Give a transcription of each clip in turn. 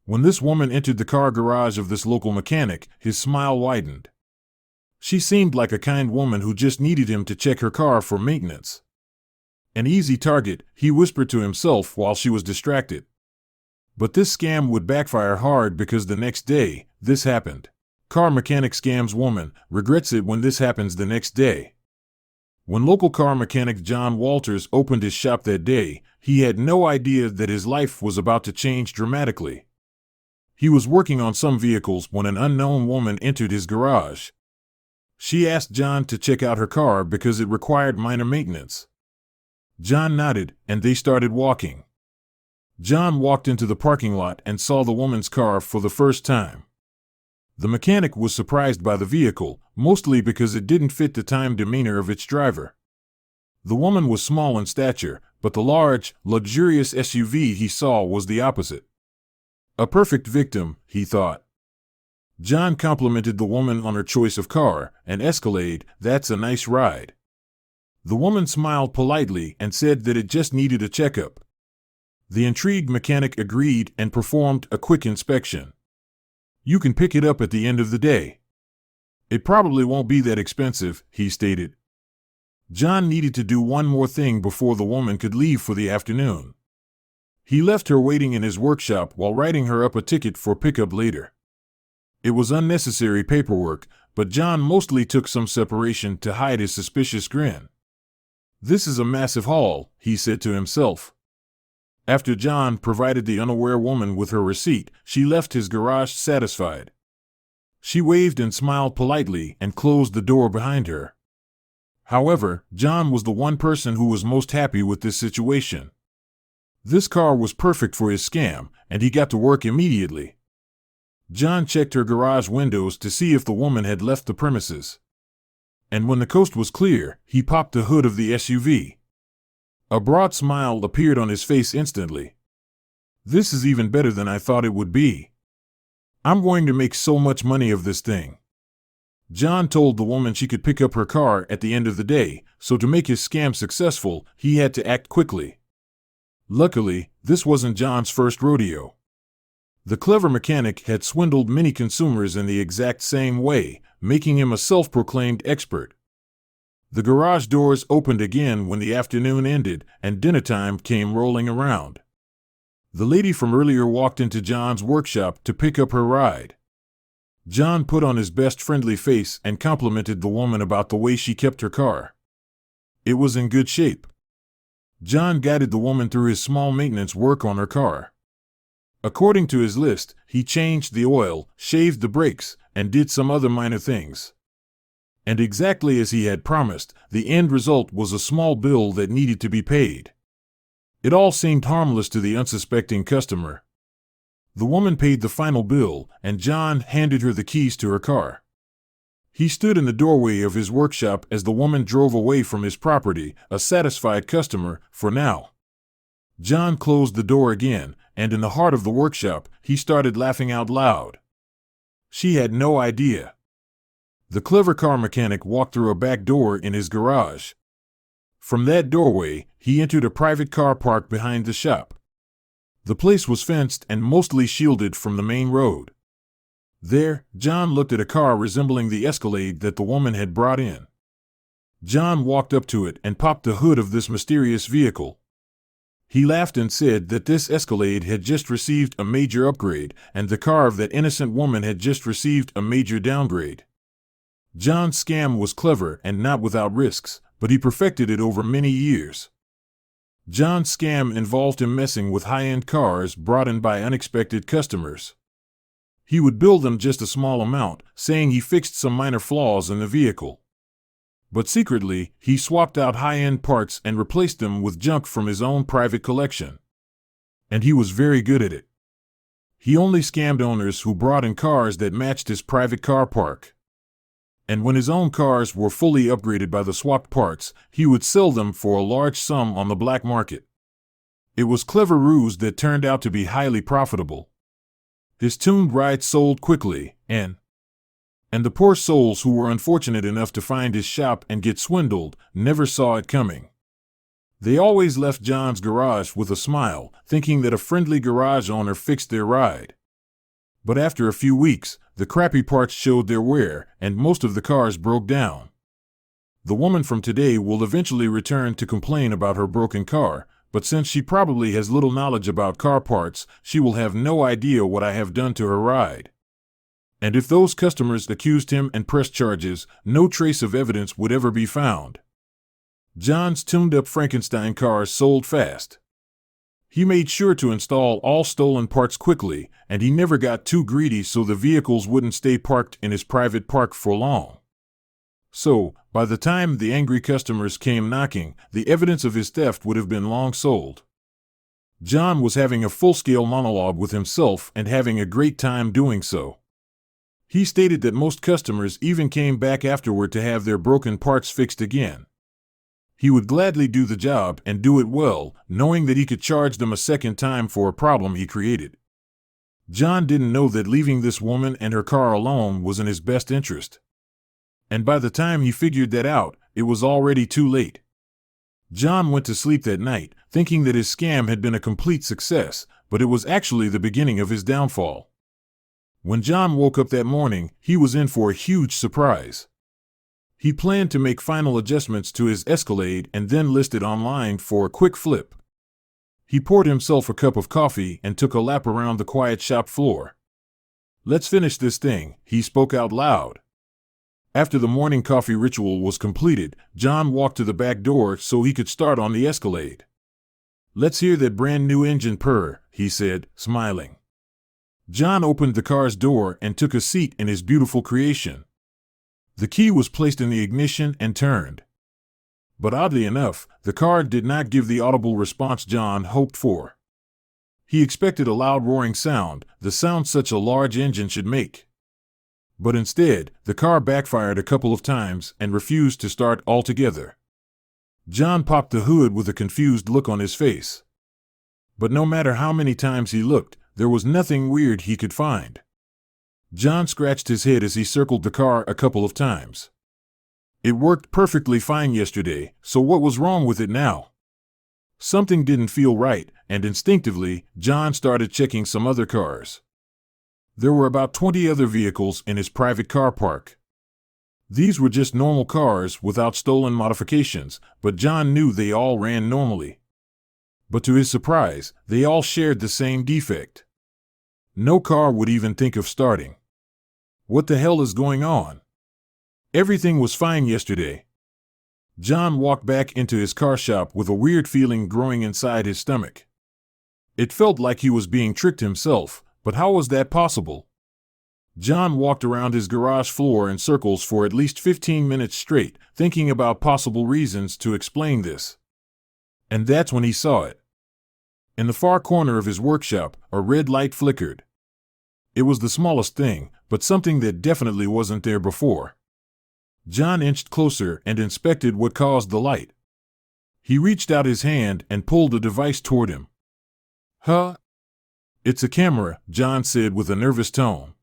When this woman entered the car garage of this local mechanic, his smile widened. She seemed like a kind woman who just needed him to check her car for maintenance. An easy target, he whispered to himself while she was distracted. But this scam would backfire hard because the next day, this happened. Car mechanic scams woman, regrets it when this happens the next day. When local car mechanic John Walters opened his shop that day, he had no idea that his life was about to change dramatically. He was working on some vehicles when an unknown woman entered his garage. She asked John to check out her car because it required minor maintenance. John nodded, and they started walking. John walked into the parking lot and saw the woman's car for the first time. The mechanic was surprised by the vehicle, mostly because it didn't fit the time demeanor of its driver. The woman was small in stature, but the large, luxurious SUV he saw was the opposite. A perfect victim, he thought. John complimented the woman on her choice of car, an Escalade. That's a nice ride. The woman smiled politely and said that it just needed a checkup. The intrigued mechanic agreed and performed a quick inspection. You can pick it up at the end of the day. It probably won't be that expensive, he stated. John needed to do one more thing before the woman could leave for the afternoon. He left her waiting in his workshop while writing her up a ticket for pickup later. It was unnecessary paperwork, but John mostly took some separation to hide his suspicious grin. This is a massive haul, he said to himself. After John provided the unaware woman with her receipt, she left his garage satisfied. She waved and smiled politely and closed the door behind her. However, John was the one person who was most happy with this situation. This car was perfect for his scam, and he got to work immediately. John checked her garage windows to see if the woman had left the premises. And when the coast was clear, he popped the hood of the SUV. A broad smile appeared on his face instantly. This is even better than I thought it would be. I'm going to make so much money of this thing. John told the woman she could pick up her car at the end of the day, so to make his scam successful, he had to act quickly. Luckily, this wasn't John's first rodeo. The clever mechanic had swindled many consumers in the exact same way, making him a self-proclaimed expert. The garage doors opened again when the afternoon ended and dinner time came rolling around. The lady from earlier walked into John's workshop to pick up her ride. John put on his best friendly face and complimented the woman about the way she kept her car. It was in good shape. John guided the woman through his small maintenance work on her car. According to his list, he changed the oil, shaved the brakes, and did some other minor things. And exactly as he had promised, the end result was a small bill that needed to be paid. It all seemed harmless to the unsuspecting customer. The woman paid the final bill, and John handed her the keys to her car. He stood in the doorway of his workshop as the woman drove away from his property, a satisfied customer, for now. John closed the door again, and in the heart of the workshop, he started laughing out loud. She had no idea. The clever car mechanic walked through a back door in his garage. From that doorway, he entered a private car park behind the shop. The place was fenced and mostly shielded from the main road. There, John looked at a car resembling the Escalade that the woman had brought in. John walked up to it and popped the hood of this mysterious vehicle. He laughed and said that this Escalade had just received a major upgrade, and the car of that innocent woman had just received a major downgrade. John's scam was clever and not without risks, but he perfected it over many years. John's scam involved him messing with high-end cars brought in by unexpected customers. He would bill them just a small amount, saying he fixed some minor flaws in the vehicle. But secretly, he swapped out high-end parts and replaced them with junk from his own private collection. And he was very good at it. He only scammed owners who brought in cars that matched his private car park. And when his own cars were fully upgraded by the swapped parts, he would sell them for a large sum on the black market. It was clever ruse that turned out to be highly profitable. His tuned rides sold quickly, and the poor souls who were unfortunate enough to find his shop and get swindled never saw it coming. They always left John's garage with a smile, thinking that a friendly garage owner fixed their ride. But after a few weeks, the crappy parts showed their wear, and most of the cars broke down. The woman from today will eventually return to complain about her broken car, but since she probably has little knowledge about car parts, she will have no idea what I have done to her ride. And if those customers accused him and pressed charges, no trace of evidence would ever be found. John's tuned-up Frankenstein cars sold fast. He made sure to install all stolen parts quickly, and he never got too greedy so the vehicles wouldn't stay parked in his private park for long. So, by the time the angry customers came knocking, the evidence of his theft would have been long sold. John was having a full-scale monologue with himself and having a great time doing so. He stated that most customers even came back afterward to have their broken parts fixed again. He would gladly do the job and do it well, knowing that he could charge them a second time for a problem he created. John didn't know that leaving this woman and her car alone was in his best interest. And by the time he figured that out, it was already too late. John went to sleep that night, thinking that his scam had been a complete success, but it was actually the beginning of his downfall. When John woke up that morning, he was in for a huge surprise. He planned to make final adjustments to his Escalade and then list it online for a quick flip. He poured himself a cup of coffee and took a lap around the quiet shop floor. "Let's finish this thing," he spoke out loud. After the morning coffee ritual was completed, John walked to the back door so he could start on the Escalade. "Let's hear that brand new engine purr," he said, smiling. John opened the car's door and took a seat in his beautiful creation. The key was placed in the ignition and turned. But oddly enough, the car did not give the audible response John hoped for. He expected a loud roaring sound, the sound such a large engine should make. But instead, the car backfired a couple of times and refused to start altogether. John popped the hood with a confused look on his face. But no matter how many times he looked, there was nothing weird he could find. John scratched his head as he circled the car a couple of times. It worked perfectly fine yesterday, so what was wrong with it now? Something didn't feel right, and instinctively, John started checking some other cars. There were about 20 other vehicles in his private car park. These were just normal cars without stolen modifications, but John knew they all ran normally. But to his surprise, they all shared the same defect. No car would even think of starting. What the hell is going on? Everything was fine yesterday. John walked back into his car shop with a weird feeling growing inside his stomach. It felt like he was being tricked himself, but how was that possible? John walked around his garage floor in circles for at least 15 minutes straight, thinking about possible reasons to explain this. And that's when he saw it. In the far corner of his workshop, a red light flickered. It was the smallest thing, but something that definitely wasn't there before. John inched closer and inspected what caused the light. He reached out his hand and pulled the device toward him. "Huh?" "It's a camera," John said with a nervous tone.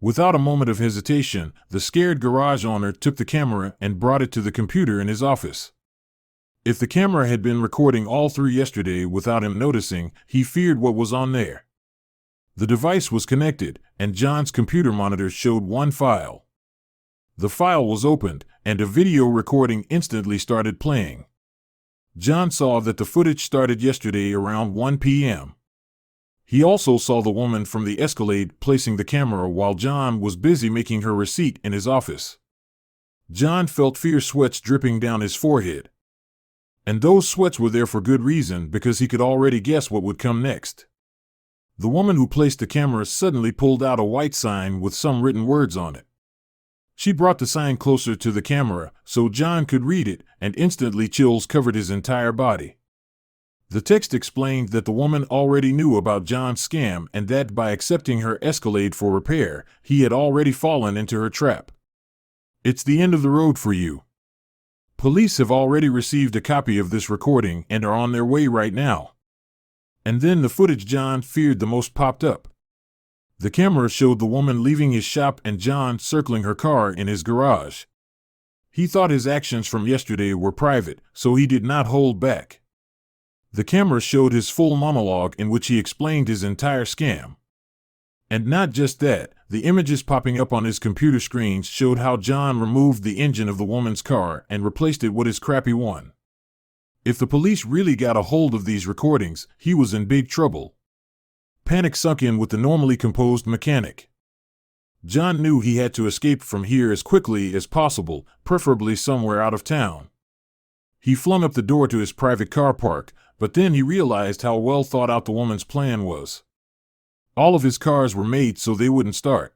Without a moment of hesitation, the scared garage owner took the camera and brought it to the computer in his office. If the camera had been recording all through yesterday without him noticing, he feared what was on there. The device was connected, and John's computer monitor showed one file. The file was opened, and a video recording instantly started playing. John saw that the footage started yesterday around 1 p.m. He also saw the woman from the Escalade placing the camera while John was busy making her receipt in his office. John felt fierce sweats dripping down his forehead. And those sweats were there for good reason because he could already guess what would come next. The woman who placed the camera suddenly pulled out a white sign with some written words on it. She brought the sign closer to the camera so John could read it, and instantly chills covered his entire body. The text explained that the woman already knew about John's scam and that by accepting her Escalade for repair, he had already fallen into her trap. "It's the end of the road for you. Police have already received a copy of this recording and are on their way right now." And then the footage John feared the most popped up. The camera showed the woman leaving his shop and John circling her car in his garage. He thought his actions from yesterday were private, so he did not hold back. The camera showed his full monologue in which he explained his entire scam. And not just that, the images popping up on his computer screens showed how John removed the engine of the woman's car and replaced it with his crappy one. If the police really got a hold of these recordings, he was in big trouble. Panic sunk in with the normally composed mechanic. John knew he had to escape from here as quickly as possible, preferably somewhere out of town. He flung up the door to his private car park, but then he realized how well thought out the woman's plan was. All of his cars were made so they wouldn't start.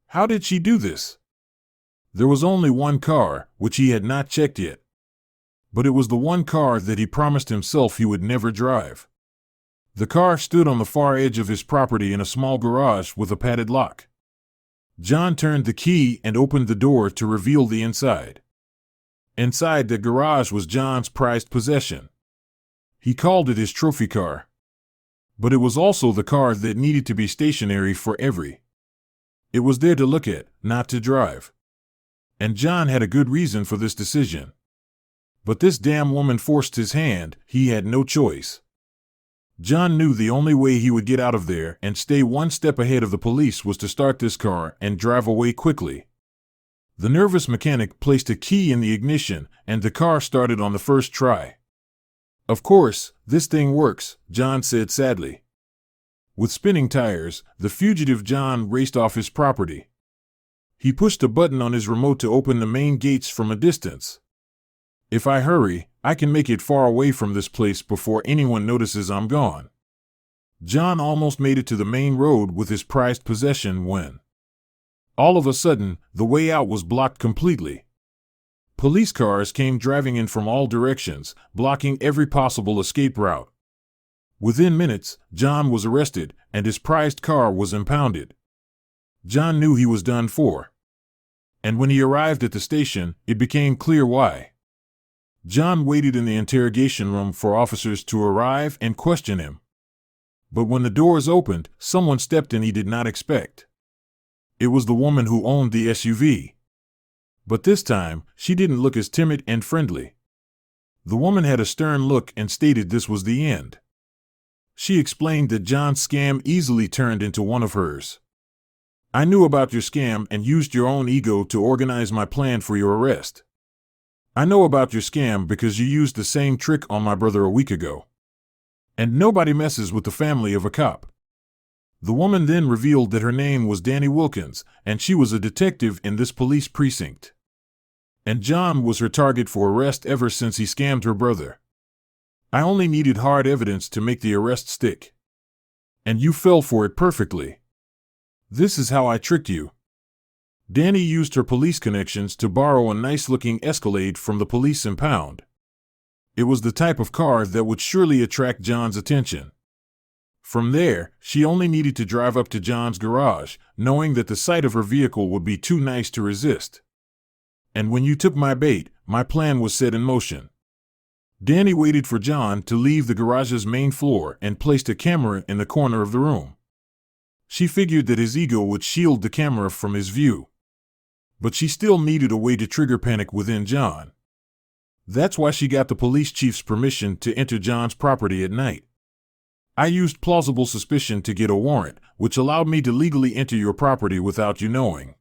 How did she do this? There was only one car, which he had not checked yet. But it was the one car that he promised himself he would never drive. The car stood on the far edge of his property in a small garage with a padded lock. John turned the key and opened the door to reveal the inside. Inside the garage was John's prized possession. He called it his trophy car. But it was also the car that needed to be stationary forever. It was there to look at, not to drive. And John had a good reason for this decision. But this damn woman forced his hand. He had no choice. John knew the only way he would get out of there and stay one step ahead of the police was to start this car and drive away quickly. The nervous mechanic placed a key in the ignition, and the car started on the first try. "Of course, this thing works," John said sadly. With spinning tires, the fugitive John raced off his property. He pushed a button on his remote to open the main gates from a distance. "If I hurry, I can make it far away from this place before anyone notices I'm gone." John almost made it to the main road with his prized possession when, all of a sudden, the way out was blocked completely. Police cars came driving in from all directions, blocking every possible escape route. Within minutes, John was arrested, and his prized car was impounded. John knew he was done for. And when he arrived at the station, it became clear why. John waited in the interrogation room for officers to arrive and question him. But when the doors opened, someone stepped in he did not expect. It was the woman who owned the SUV. But this time, she didn't look as timid and friendly. The woman had a stern look and stated this was the end. She explained that John's scam easily turned into one of hers. "I knew about your scam and used your own ego to organize my plan for your arrest. I know about your scam because you used the same trick on my brother a week ago. And nobody messes with the family of a cop." The woman then revealed that her name was Danny Wilkins, and she was a detective in this police precinct. And John was her target for arrest ever since he scammed her brother. "I only needed hard evidence to make the arrest stick. And you fell for it perfectly. This is how I tricked you." Danny used her police connections to borrow a nice-looking Escalade from the police impound. It was the type of car that would surely attract John's attention. From there, she only needed to drive up to John's garage, knowing that the sight of her vehicle would be too nice to resist. And when you took my bait, my plan was set in motion. Danny waited for John to leave the garage's main floor and placed a camera in the corner of the room. She figured that his ego would shield the camera from his view. But she still needed a way to trigger panic within John. That's why she got the police chief's permission to enter John's property at night. "I used plausible suspicion to get a warrant, which allowed me to legally enter your property without you knowing."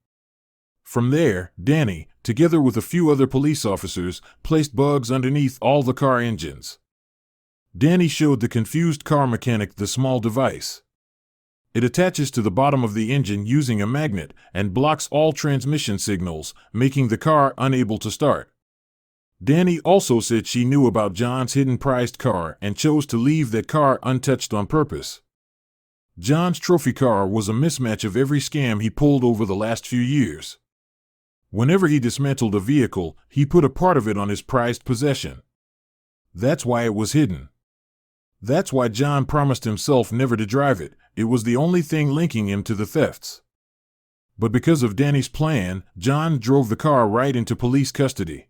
From there, Danny, together with a few other police officers, placed bugs underneath all the car engines. Danny showed the confused car mechanic the small device. It attaches to the bottom of the engine using a magnet and blocks all transmission signals, making the car unable to start. Danny also said she knew about John's hidden prized car and chose to leave that car untouched on purpose. John's trophy car was a mismatch of every scam he pulled over the last few years. Whenever he dismantled a vehicle, he put a part of it on his prized possession. That's why it was hidden. That's why John promised himself never to drive it. It was the only thing linking him to the thefts. But because of Danny's plan, John drove the car right into police custody.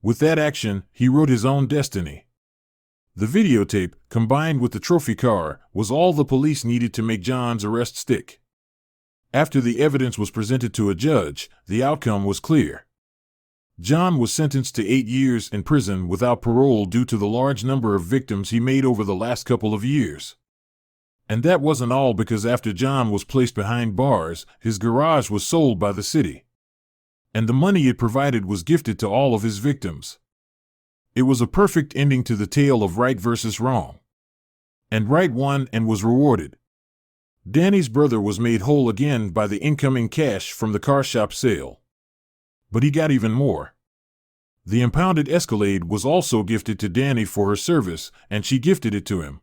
With that action, he wrote his own destiny. The videotape, combined with the trophy car, was all the police needed to make John's arrest stick. After the evidence was presented to a judge, the outcome was clear. John was sentenced to 8 years in prison without parole due to the large number of victims he made over the last couple of years. And that wasn't all, because after John was placed behind bars, his garage was sold by the city. And the money it provided was gifted to all of his victims. It was a perfect ending to the tale of right versus wrong. And right won and was rewarded. Danny's brother was made whole again by the incoming cash from the car shop sale. But he got even more. The impounded Escalade was also gifted to Danny for her service, and she gifted it to him.